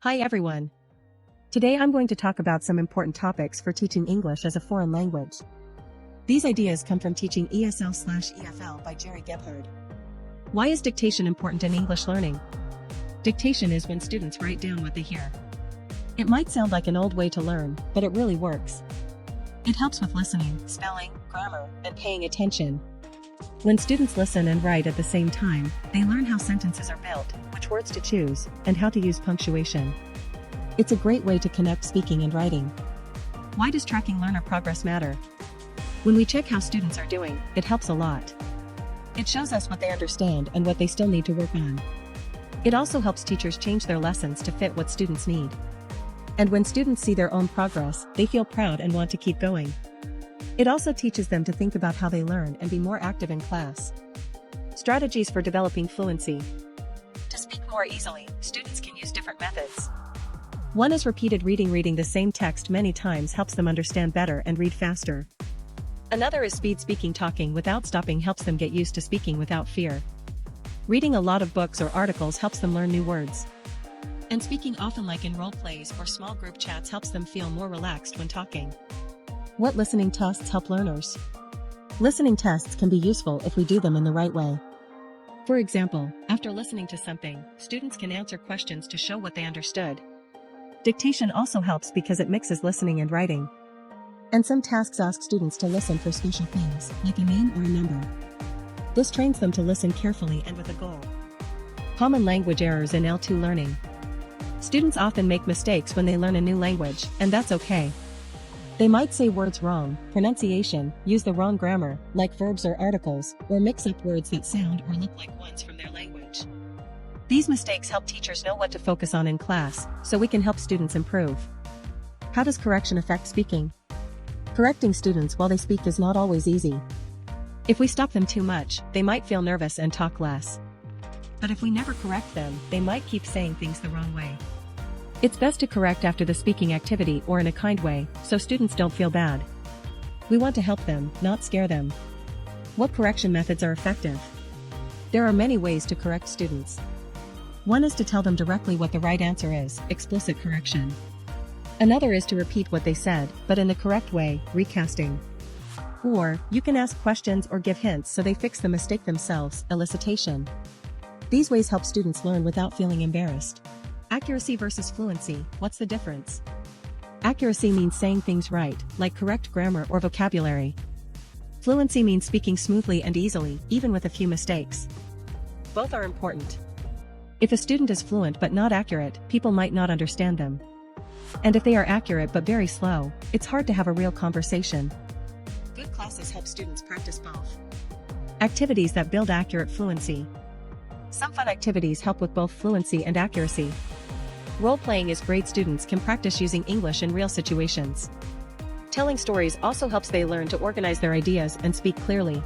Hi everyone. Today I'm going to talk about some important topics for teaching English as a foreign language. These ideas come from Teaching ESL/EFL by Jerry Gebhard. Why is dictation important in English learning? Dictation is when students write down what they hear. It might sound like an old way to learn, but it really works. It helps with listening, spelling, grammar, and paying attention. When students listen and write at the same time, they learn how sentences are built, which words to choose, and how to use punctuation. It's a great way to connect speaking and writing. Why does tracking learner progress matter? When we check how students are doing, it helps a lot. It shows us what they understand and what they still need to work on. It also helps teachers change their lessons to fit what students need. And when students see their own progress, they feel proud and want to keep going. It also teaches them to think about how they learn and be more active in class. Strategies for developing fluency. To speak more easily, students can use different methods. One is repeated reading. Reading the same text many times helps them understand better and read faster. Another is speed speaking. Talking without stopping helps them get used to speaking without fear. Reading a lot of books or articles helps them learn new words. And speaking often, like in role plays or small group chats, helps them feel more relaxed when talking. What listening tests help learners? Listening tests can be useful if we do them in the right way. For example, after listening to something, students can answer questions to show what they understood. Dictation also helps because it mixes listening and writing. And some tasks ask students to listen for special things, like a name or a number. This trains them to listen carefully and with a goal. Common language errors in L2 learning. Students often make mistakes when they learn a new language, and that's okay. They might say words wrong, pronunciation, use the wrong grammar, like verbs or articles, or mix up words that sound or look like ones from their language. These mistakes help teachers know what to focus on in class, so we can help students improve. How does correction affect speaking? Correcting students while they speak is not always easy. If we stop them too much, they might feel nervous and talk less. But if we never correct them, they might keep saying things the wrong way. It's best to correct after the speaking activity or in a kind way, so students don't feel bad. We want to help them, not scare them. What correction methods are effective? There are many ways to correct students. One is to tell them directly what the right answer is, explicit correction. Another is to repeat what they said, but in the correct way, recasting. Or, you can ask questions or give hints so they fix the mistake themselves, elicitation. These ways help students learn without feeling embarrassed. Accuracy versus fluency, what's the difference? Accuracy means saying things right, like correct grammar or vocabulary. Fluency means speaking smoothly and easily, even with a few mistakes. Both are important. If a student is fluent but not accurate, people might not understand them. And if they are accurate but very slow, it's hard to have a real conversation. Good classes help students practice both. Activities that build accurate fluency. Some fun activities help with both fluency and accuracy. Role-playing is great. Students can practice using English in real situations. Telling stories also helps they learn to organize their ideas and speak clearly.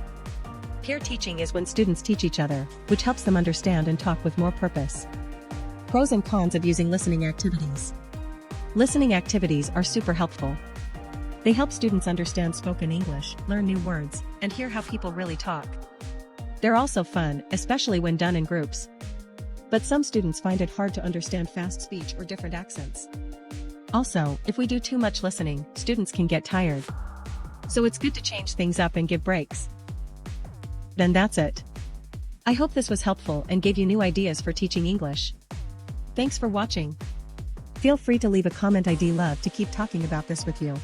Peer teaching is when students teach each other, which helps them understand and talk with more purpose. Pros and cons of using listening activities. Listening activities are super helpful. They help students understand spoken English, learn new words, and hear how people really talk. They're also fun, especially when done in groups. But some students find it hard to understand fast speech or different accents. Also, if we do too much listening, students can get tired. So it's good to change things up and give breaks. Then that's it. I hope this was helpful and gave you new ideas for teaching English. Thanks for watching. Feel free to leave a comment. I'd love to keep talking about this with you.